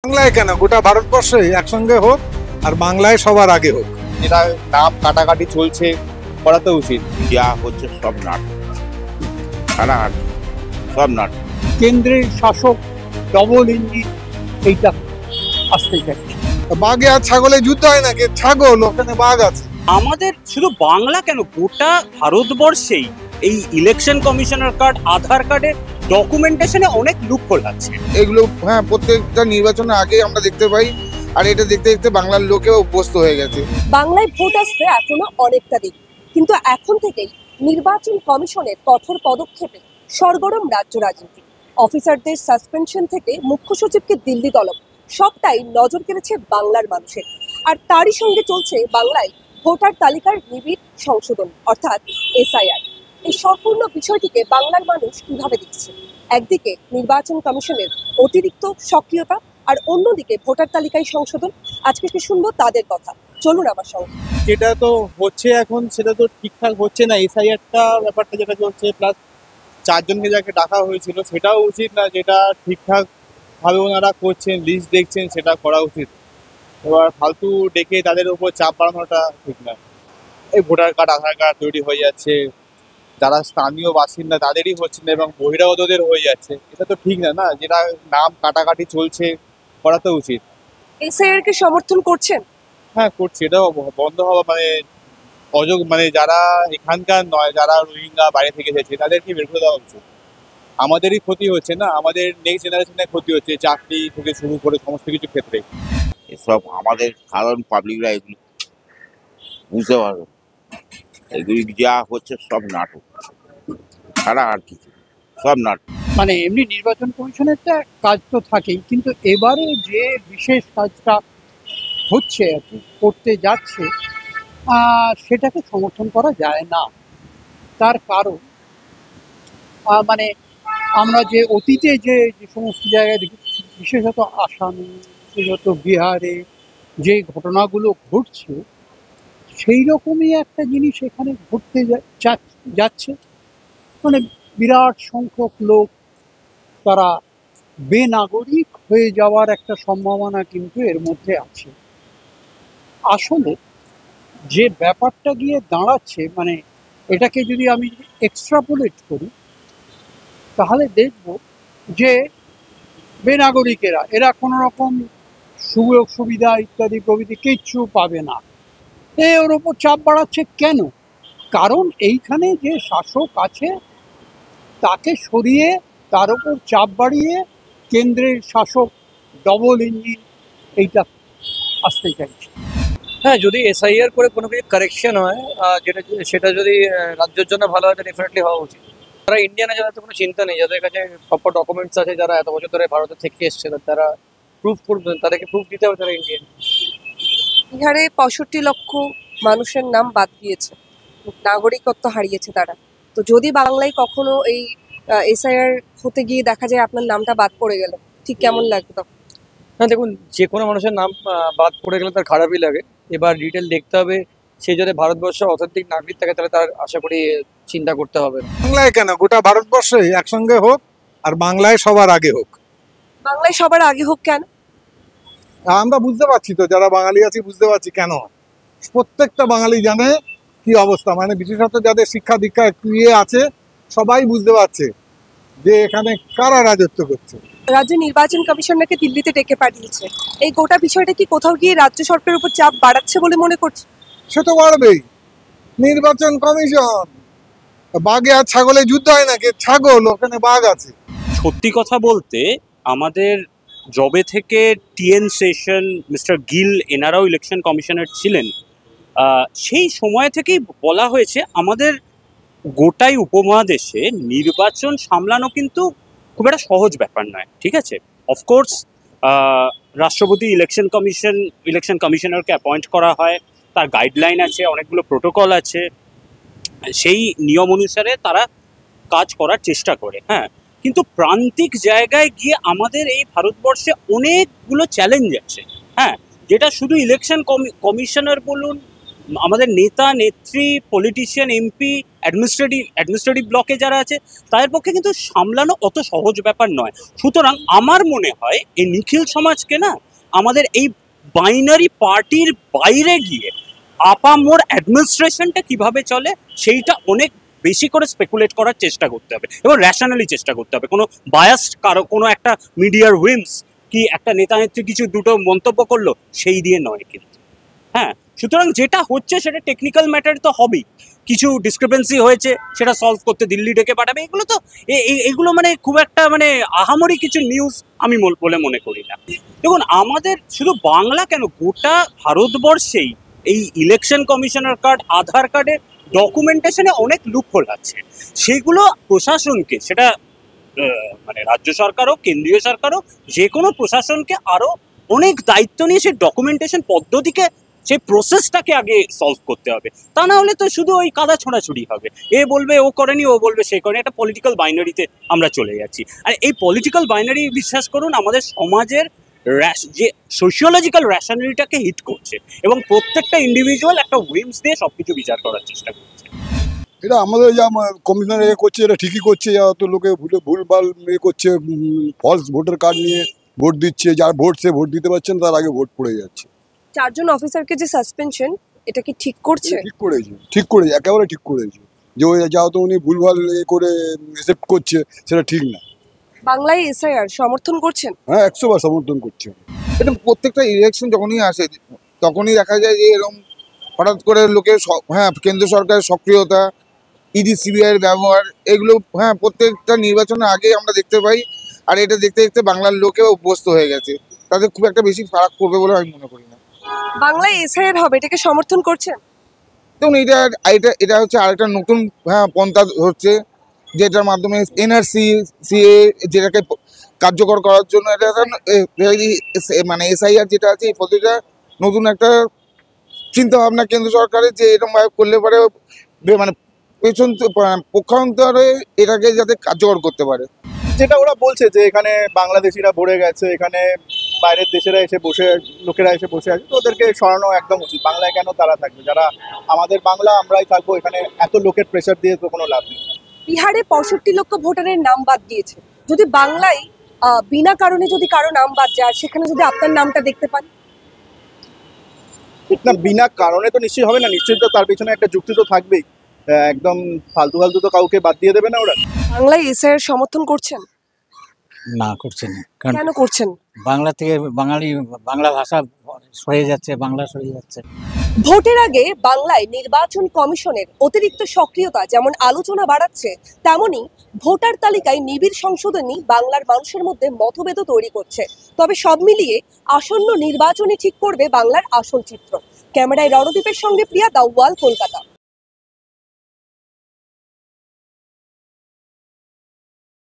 বাংলায় কেন গোটা ভারতবর্ষে একসঙ্গে হোক আর বাংলায় সবার আগে হোক। যেটা নাম কাটাকাটি চলছে করা তো উচিত। যা হচ্ছে সব নাটক, হানাহানি সব নাটক। কেন্দ্রের শাসক ডবল ইঞ্জিন এইটা আসতে যাচ্ছে। বাঘে আর ছাগলে যুদ্ধ হয় নাকি? ছাগল, ওখানে বাঘ আছে। আমাদের শুধু বাংলা কেন, গোটা ভারতবর্ষেই এই ইলেকশন কমিশনার কার্ড, আধার কার্ডের ডকুমেন্টেশনে অনেক লুপহোল আছে। এগুলো প্রত্যেকটা নির্বাচনের আগে আমরা দেখতে পাই, আর এটা দেখতে দেখতে বাংলার লোকেও অভ্যস্ত হয়ে গেছে। বাংলায় ভোট আসতে এখনো অনেকটা দেরি, কিন্তু এখন থেকেই নির্বাচন কমিশনের কঠোর পদক্ষেপে সরগরম রাজ্য রাজনীতি। অফিসারদের সাসপেনশন থেকে মুখ্য সচিবকে দিল্লি তলব, সবটাই নজর কেড়েছে বাংলার মানুষের। আর তারই সঙ্গে চলছে বাংলায় ভোটার তালিকার নিবিড় সংশোধন, অর্থাৎ এসআইআর। এই সম্পূর্ণ বিষয়টিকে বাংলার মানুষ কিভাবে দেখছে? একদিকে নির্বাচন কমিশনের অতিরিক্ত সক্রিয়তা, আর অন্যদিকে ভোটার তালিকায় সংশোধন। আজকে শুনবো তাদের কথা, চলুন আমার সঙ্গে। যেটা তো হচ্ছে এখন সেটা তো ঠিকঠাক হচ্ছে না। এসআইআরটা ব্যাপারটা যেটা চলছে, প্লাস 4 জনকে যাকে ডাকা হয়েছিল সেটাও উচিত না। যেটা ঠিকঠাক ভাবে ওনারা করছেন, লিস্ট দেখছেন, সেটা করা উচিত। এবার ফালতু ডেকে তাদের উপর চাপ বাড়ানোটা ঠিক না। এই ভোটার কার্ড, আধার কার্ড তৈরি হয়ে যাচ্ছে, যারা স্থানীয় বাসিন্দা তাদেরই হচ্ছে না এবং বহিরাগতদের হয়ে যাচ্ছে। এটা তো ঠিক না, না? যেটা নাম কাটাকাটি চলছে করা তো উচিত। এসআইআর কে সমর্থন করছেন? হ্যাঁ, করছি। এটাও বন্ধ হওয়া যারা এখানকার নয়, যারা রোহিঙ্গা বাইরে থেকে এসেছে তাদেরকে বের করে দেওয়া উচিত। আমাদেরই ক্ষতি হচ্ছে না, আমাদের নেক্সট জেনারেশনের ক্ষতি হচ্ছে, চাকরি থেকে শুরু করে সমস্ত কিছু ক্ষেত্রে। এসব আমাদের সাধারণ পাবলিকরা এগুলো বুঝতে পারবে। এগুলি যা হচ্ছে সব নাটক ছাড়া আর কিছু, সব নাটক। মানে এমনি নির্বাচন কমিশনের একটা কাজ তো থাকেই, কিন্তু এবারে যে বিশেষ কাজটা হচ্ছে আর কি, করতে যাচ্ছে, সেটাকে সমর্থন করা যায় না। তার কারণ মানে আমরা যে অতীতে যে সমস্ত জায়গায় দেখি, বিশেষত আসামে, বিশেষত বিহারে যে ঘটনাগুলো ঘটছে, সেই রকমই একটা জিনিস এখানে ঘটতে যাচ্ছে। মানে বিরাট সংখ্যক লোক তারা বেনাগরিক হয়ে যাওয়ার একটা সম্ভাবনা কিন্তু এর মধ্যে আছে। আসলে যে ব্যাপারটা গিয়ে দাঁড়াচ্ছে, মানে এটাকে যদি আমি এক্সট্রাপোলেট করি, তাহলে দেখব যে বেনাগরিকেরা এরা কোনো রকম সুযোগ সুবিধা ইত্যাদি প্রভৃতি কিচ্ছু পাবে না। ওর ওপর চাপ বাড়াচ্ছে কেন? কারণ এইখানে যে শাসক আছে তাকে সরিয়ে তার উপর চাপ বাড়িয়ে কেন্দ্রের শাসক ডবল ইঞ্জিন এইটা আসতে চাইছে। হ্যাঁ, যদি এসআইআর করে কোনো কিছু কারেকশন হয়, সেটা যদি রাজ্যের জন্য ভালো হয়, ডেফিনেটলি হওয়া উচিত। যারা ইন্ডিয়ানে, যাদের তো কোনো চিন্তা নেই, যাদের কাছে প্রপার ডকুমেন্টস আছে, যারা এত বছর ধরে ভারতে থেকে এসছে, তারা প্রুফ করবেন, তাদেরকে প্রুফ দিতে হবে তারা ইন্ডিয়ান। বিহারে 65 লক্ষ মানুষের নাম বাদ দিয়েছে, নাগরিকত্ব হারিয়েছে তারা। তো যদি বাংলায় কখনো এই এসআইআর হতে গিয়ে দেখা যায় আপনার নামটা বাদ পড়ে গেল, ঠিক কেমন লাগবে তখন? না, দেখুন, যে কোনো মানুষের নাম বাদ পড়ে গেলে তার খারাপই লাগে। এবার ডিটেল দেখতে হবে, সে যদি ভারতবর্ষের অথেন্টিক নাগরিক থাকে তাহলে তার আশা করি চিন্তা করতে হবে না। বাংলায় কেন গোটা ভারতবর্ষে একসঙ্গে হোক আর বাংলায় সবার আগে হোক। বাংলায় সবার আগে হোক কেন? আমরা বুঝতে পারছি তো, যারা বাঙালি আছি বুঝতে পারছি কেন। প্রত্যেকটা বাঙালি জানে কি অবস্থা, মানে বিশেষত যাদের শিক্ষা দীক্ষা একটু আছে, সবাই বুঝতে পারছে যে এখানে কারা রাজত্ব করছে। রাজ্য নির্বাচন কমিশনারকে দিল্লিতে ডেকে পাঠিয়েছে, এই গোটা বিষয়টা কি কোথাও গিয়ে রাজ্য সরকারের উপর চাপ বাড়াচ্ছে বলে মনে করছে? সে তো বাড়বেই। নির্বাচন কমিশন, বাঘে আর ছাগলে যুদ্ধ হয় নাকি? ছাগল, ওখানে বাঘ আছে। সত্যি কথা বলতে, আমাদের জবে থেকে টিএন সেশন, মিস্টার গিল, এনারাও ইলেকশন কমিশনার ছিলেন, সেই সময় থেকেই বলা হয়েছে আমাদের গোটাই উপমহাদেশে নির্বাচন সামলানো কিন্তু খুব একটা সহজ ব্যাপার নয়। ঠিক আছে, অফকোর্স রাষ্ট্রপতি ইলেকশন কমিশনারকে অ্যাপয়েন্ট করা হয়, তার গাইডলাইন আছে, অনেকগুলো প্রোটোকল আছে, সেই নিয়ম অনুসারে তারা কাজ করার চেষ্টা করে। হ্যাঁ, কিন্তু প্রান্তিক জায়গায় গিয়ে আমাদের এই ভারতবর্ষে অনেকগুলো চ্যালেঞ্জ আছে। হ্যাঁ, যেটা শুধু ইলেকশন কমিশনার বলুন, আমাদের নেতা নেত্রী, পলিটিশিয়ান, এমপি, অ্যাডমিনিস্ট্রেটিভ ব্লকে যারা আছে তাদের পক্ষে কিন্তু সামলানো অত সহজ ব্যাপার নয়। সুতরাং আমার মনে হয় এই নিখিল সমাজকে না আমাদের এই বাইনারি পার্টির বাইরে গিয়ে আপামোর অ্যাডমিনিস্ট্রেশনটা কিভাবে চলে সেইটা অনেক বেশি করে স্পেকুলেট করার চেষ্টা করতে হবে এবং র্যাশনালি চেষ্টা করতে হবে। কোনো বায়াসড কোনো একটা মিডিয়ার উইমস কি একটা নেতা নেত্রী কিছু দুটো মন্তব্য করলো সেই দিয়ে নয় কিন্তু। হ্যাঁ, সুতরাং যেটা হচ্ছে সেটা টেকনিক্যাল ম্যাটার তো হবেই, কিছু ডিসক্রিপেন্সি হয়েছে সেটা সলভ করতে দিল্লি ডেকে পাঠাবে, এগুলো তো এগুলো মানে খুব একটা মানে আহামরি কিছু নিউজ আমি বলে মনে করি না। দেখুন আমাদের শুধু বাংলা কেন, গোটা ভারতবর্ষেই এই ইলেকশন কমিশনার কার্ড, আধার কার্ডের ডকুমেন্টেশনে অনেক লুপহোল আছে। সেগুলো প্রশাসনকে, সেটা মানে রাজ্য সরকার হোক কেন্দ্রীয় সরকার হোক, যে কোনো প্রশাসনকে আরও অনেক দায়িত্ব নিয়ে সেই ডকুমেন্টেশন পদ্ধতিকে, সেই প্রসেসটাকে আগে সলভ করতে হবে। তা না হলে তো শুধু ওই কাদা ছোঁড়াছুড়ি হবে, এ বলবে ও করেনি, ও বলবে সে করেনি, একটা পলিটিক্যাল বাইনারিতে আমরা চলে যাচ্ছি। আর এই পলিটিক্যাল বাইনারি বিশ্বাস করুন আমাদের সমাজের যে সোশিওলজিক্যাল র্যাশনালিটিটাকে হিট করছে এবং প্রত্যেকটা ইন্ডিভিজুয়াল একটা উইমস দিয়ে সবকিছু বিচার করার চেষ্টা করছে। এটা আমাদের যা কমিশনার করছে এটা ঠিকই করছে, যা তো লোকে ভুলভাল করছে, ফলস ভোটার কার্ড নিয়ে ভোট দিচ্ছে, যার ভোট সে ভোট দিতে পারছে না, তার আগে ভোট পড়ে যাচ্ছে। 4 জন অফিসারকে যে সাসপেনশন, এটা কি ঠিক করছে? ঠিক করেছে, একেবারে ঠিক করেছে। যে ওই যা তো উনি ভুলভাল করে অ্যাকসেপ্ট করছে সেটা ঠিক না। বাংলায় এসআইআর সমর্থন করছেন? হ্যাঁ, 100বার সমর্থন করছে। এটা প্রত্যেকটা ইলেকশন যখনই আসে তখনই দেখা যায় যে এরকম হঠাৎ করে লোকের হ্যাঁ কেন্দ্র সরকারের সক্রিয়তা, ইডি সিবিআইয়ের ব্যবহার, এগুলো হ্যাঁ প্রত্যেকটা নির্বাচনের আগে আমরা দেখতে পাই। আর এটা দেখতে দেখতে বাংলার লোকেও অভ্যস্ত হয়ে গেছে, তাদের খুব একটা বেশি ফারাক করবে বলে আমি মনে করি না। বাংলায় এসআইআর হবে, এটাকে সমর্থন করছেন? দেখুন এটা হচ্ছে আরেকটা নতুন পন্থা হচ্ছে, যেটার মাধ্যমে এনআরসি সিএ যেটাকে কার্যকর করার জন্য এটা মানে এসআইআর যেটা আছে এই পদ্ধতিটা নতুন একটা চিন্তা ভাবনা কেন্দ্র সরকারের, যে এরকম ভাবে করলে পরে মানে পক্ষান্তরে এটাকে যাতে কার্যকর করতে পারে। যেটা ওরা বলছে যে এখানে বাংলাদেশিরা ভরে গেছে, এখানে বাইরের দেশেরা এসে লোকেরা এসে বসে আছে, তো ওদেরকে সরানো একদম উচিত। বাংলায় কেন তারা থাকবে? যারা আমাদের বাংলা আমরাই থাকবো, এখানে এত লোকের প্রেশার দিয়ে তো কোনো লাভ নেই। বিহারে 65 লক্ষ ভোটারের নাম বাদ দিয়েছে, যদি বাংলায় বিনা কারণে যদি কারো নাম বাদ যায়, সেখানে যদি আপনার নামটা দেখতে পান? না, বিনা কারণে তো নিশ্চয়ই হবে না, নিশ্চয়ই তো তার পেছনে একটা যুক্তি তো থাকবেই। একদম ফালতু তো কাউকে বাদ দিয়ে দেবে না ওরা। বাংলায় এসআইআর সমর্থন করছেন? না, করছে না। কারণ কেন করছেন? বাংলা থেকে বাংলা ভাষা সরে যাচ্ছে, বাংলা সরে যাচ্ছে। ভোটের আগে বাংলায় নির্বাচন কমিশনের অতিরিক্ত সক্রিয়তা যেমন আলোচনা বাড়াচ্ছে, তেমনি ভোটার তালিকায় নিবিড় সংশোধনী বাংলার মানুষের মধ্যে মতভেদ তৈরি করছে। তবে সব মিলিয়ে আসন্ন নির্বাচনই ঠিক করবে বাংলার আসল চিত্র। ক্যামেরায় রণদীপের সঙ্গে প্রিয়া, দ্য ওয়াল, কলকাতা।